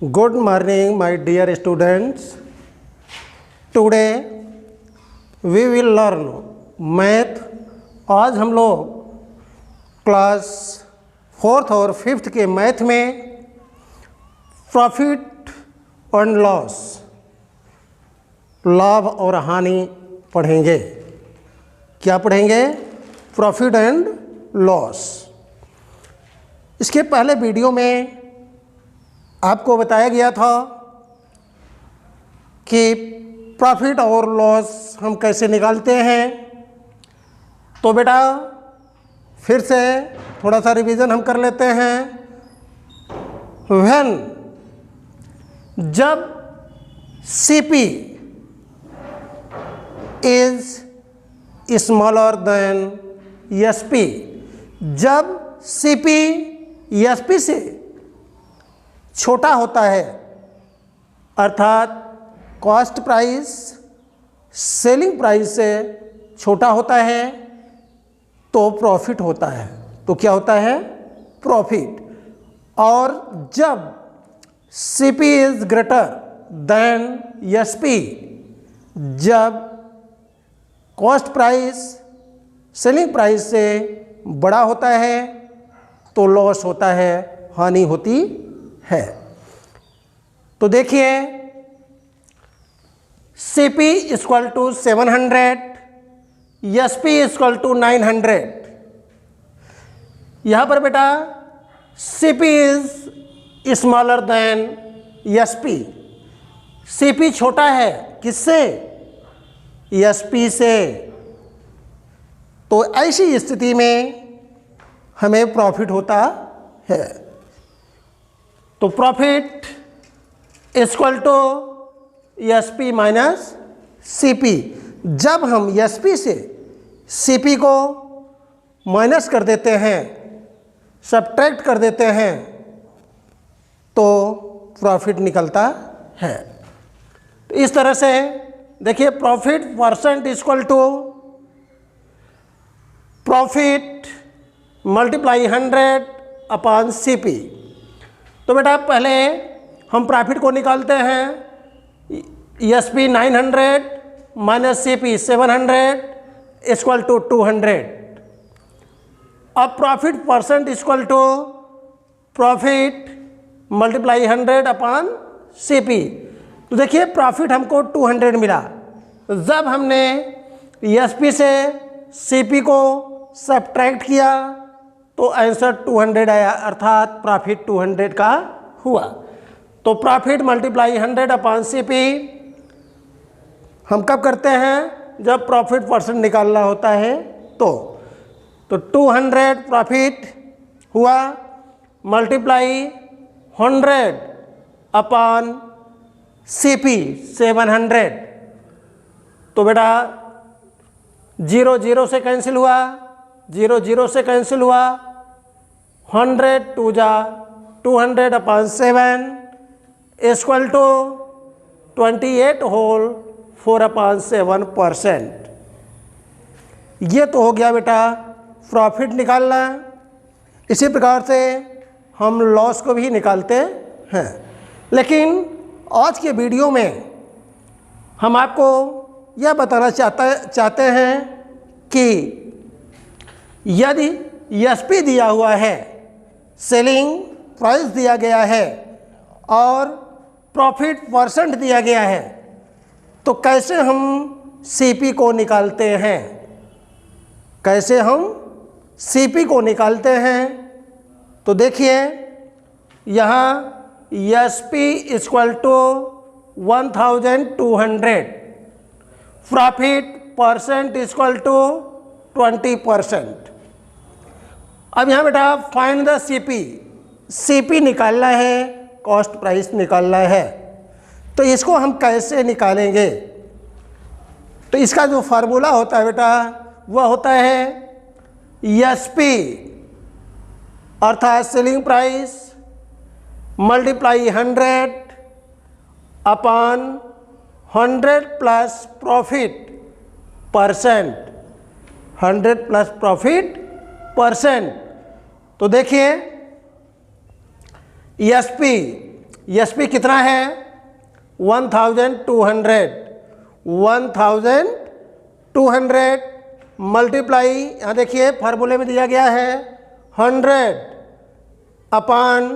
Good morning, my dear students. Today we will learn math. आज हम लोग class 4th और 5th के मैथ में प्रॉफिट एंड लॉस, लाभ और हानि पढ़ेंगे। क्या पढ़ेंगे? Profit and loss. इसके पहले वीडियो में आपको बताया गया था कि प्रॉफिट और लॉस हम कैसे निकालते हैं। तो बेटा फिर से थोड़ा सा रिवीजन हम कर लेते हैं। व्हेन, जब CP is smaller than SP, जब सीपी एसपी से छोटा होता है, अर्थात कॉस्ट प्राइस सेलिंग प्राइस से छोटा होता है, तो प्रॉफिट होता है। तो क्या होता है? प्रॉफिट। और जब CP is greater than SP, जब कॉस्ट प्राइस सेलिंग प्राइस से बड़ा होता है, तो लॉस होता है, हानि होती है। तो देखिए, CP equal to 700, SP equal to 900। यहां पर बेटा CP is smaller than SP. CP छोटा है किससे? एसपी से। तो ऐसी स्थिति में हमें प्रॉफिट होता है। तो profit equal to SP minus CP. जब हम एसपी से सीपी को माइनस कर देते हैं, सब्ट्रैक्ट कर देते हैं, तो प्रॉफिट निकलता है। तो इस तरह से देखिए, profit percent equal to profit multiply 100 upon CP. तो बेटा पहले हम प्रॉफिट को निकालते हैं। SP 900 minus CP 700 equal to 200। अब profit percent equal to profit multiply 100 upon CP. तो देखिए, प्रॉफिट हमको 200 मिला। जब हमने एसपी से सीपी को सब्ट्रैक्ट किया, तो आंसर 200 आया, अर्थात प्रॉफिट 200 का हुआ। तो प्रॉफिट मल्टीप्लाई 100 अपॉन सीपी हम कब करते हैं? जब प्रॉफिट परसेंट निकालना होता है। तो 200 प्रॉफिट हुआ, मल्टीप्लाई 100 अपॉन सीपी 700। तो बेटा 0 0 से कैंसिल हुआ, 0 0 से कैंसिल हुआ, 100 2 जा 200 upon 7 equal to 28 whole 4 upon 7%। ये तो हो गया बेटा प्रॉफिट निकालना। इसी प्रकार से हम लॉस को भी निकालते हैं। लेकिन आज के वीडियो में हम आपको यह बताना चाहते हैं कि यदि एसपी दिया हुआ है, सेलिंग प्राइस दिया गया है और प्रॉफिट परसेंट दिया गया है, तो कैसे हम सीपी को निकालते हैं? कैसे हम सीपी को निकालते हैं? तो देखिए, यहाँ SP equal to 1200, profit percent equal to 20%। अब यहाँ बेटा फाइंड द सीपी। सीपी निकालना है, कॉस्ट प्राइस निकालना है। तो इसको हम कैसे निकालेंगे? तो इसका जो फार्मूला होता है बेटा, वह होता है एसपी अर्थात selling price multiply 100 upon 100 plus profit percent, 100 plus profit percent. तो देखिए एसपी एसपी कितना है 1200, 1200 मल्टीप्लाई, यहाँ देखिए फार्मूले में दिया गया है 100 अपॉन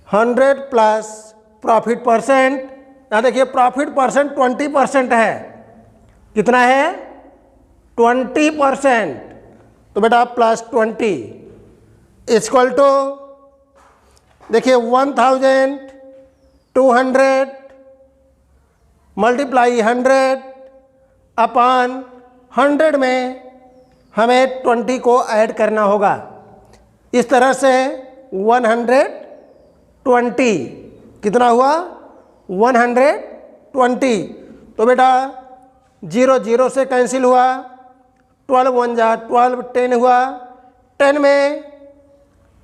100 प्लस प्रॉफिट परसेंट। यहाँ देखिए प्रॉफिट परसेंट 20% है, कितना है 20%, तो बेटा प्लस 20 इक्वल टू देखिए 1200 मल्टीप्लाई 100 अपॉन 100 में हमें 20 को ऐड करना होगा। इस तरह से 120 कितना हुआ 120, तो बेटा 0 0 से कैंसिल हुआ, 12 1 जा 12, 10 हुआ, 10 में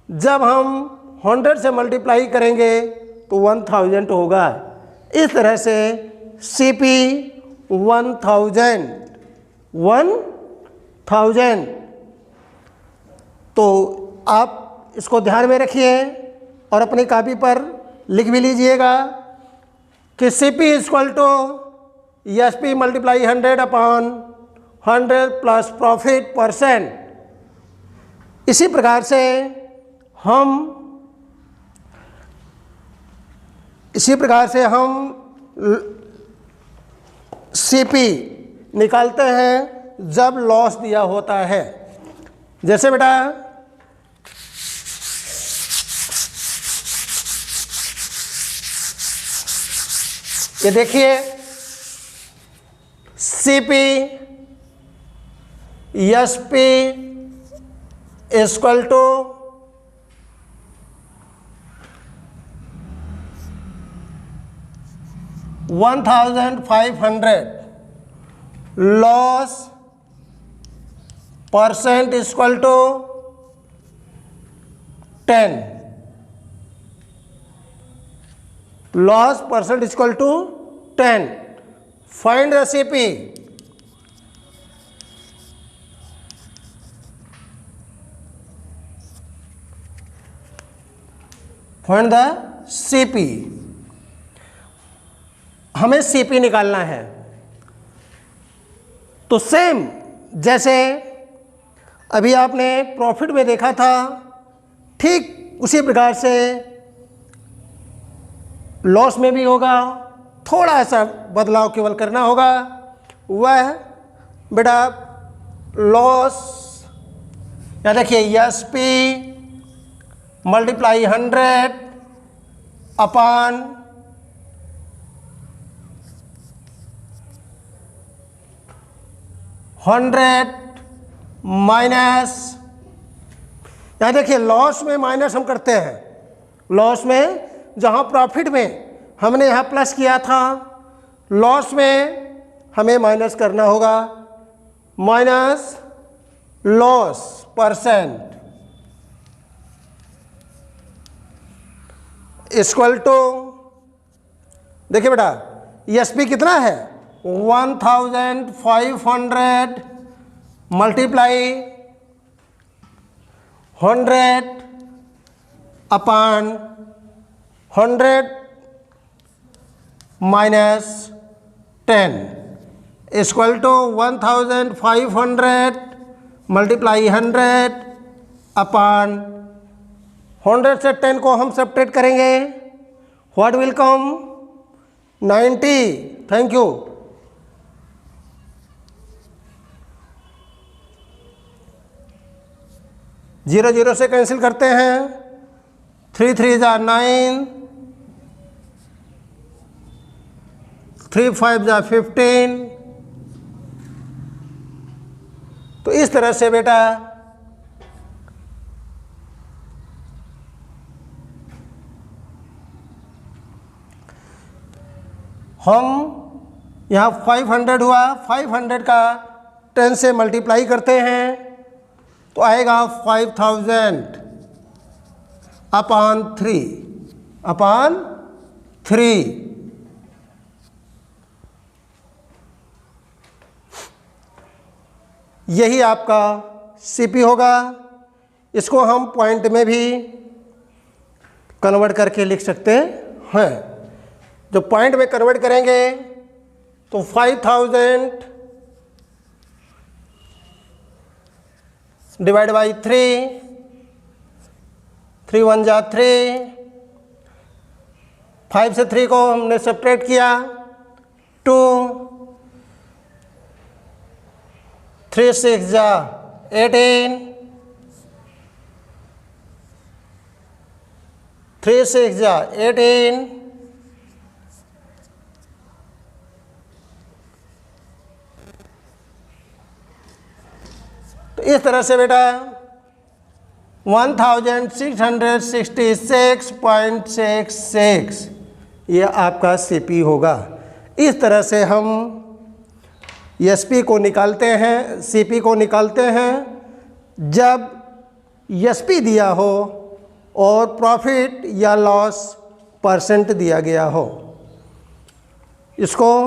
जब हम 100 से मल्टीप्लाई करेंगे तो 1000 होगा। इस तरह से सीपी 1000। तो आप इसको ध्यान में रखिए और अपनी कॉपी पर लिख भी लीजिएगा कि CP equal to SP multiply 100 upon 100 plus profit percent. इसी प्रकार से हम सीपी निकालते हैं जब लॉस दिया होता है। जैसे बेटा ये देखिए CP SP equal to 1500 loss percent equal to 10, loss percent equal to 10। Find the CP. Find the CP, हमें सीपी निकालना है। तो सेम जैसे अभी आपने प्रॉफिट में देखा था, ठीक उसी प्रकार से लॉस में भी होगा। थोड़ा सा बदलाव केवल करना होगा, वह बेटा लॉस, यहाँ देखिए एसपी मल्टीप्लाई 100 अपॉन 100 माइनस, यहाँ देखिए लॉस में माइनस हम करते हैं। लॉस में जहाँ प्रॉफिट में हमने यहाँ प्लस किया था, लॉस में हमें माइनस करना होगा। Minus loss percent equal to, देखिए बेटा एसपी कितना है 1500 multiply 100 upon 100 minus 10 equal to 1500 multiply 100 upon 100 से 10 को हम सब्ट्रैक्ट करेंगे, what will come 90। Thank you. Zero zero से कैंसिल करते हैं, 3 3 जा 9, 3 5 जा 15। तो इस तरह से बेटा हम यहाँ 500 हुआ, 500 का 10 से मल्टीप्लाई करते हैं तो आएगा 5000 अपॉन 3 यही आपका सीपी होगा। इसको हम पॉइंट में भी कन्वर्ट करके लिख सकते हैं। है, जो पॉइंट में कन्वर्ट करेंगे तो 5000 डिवाइड बाई 3, 3 1 जा 3, 5 से 3 को हमने सब्ट्रैक्ट किया 2, 3 6 जा 18, 3 6 जा 18, तो इस तरह से बेटा 1666.66 ये आपका CP होगा। इस तरह से हम SP को निकालते हैं, CP को निकालते हैं जब SP दिया हो और प्रॉफिट या लॉस परसेंट दिया गया हो। इसको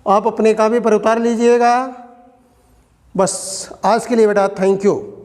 आप अपने कापी पर उतार लीजिएगा। बस आज के लिए बेटा थैंक यू।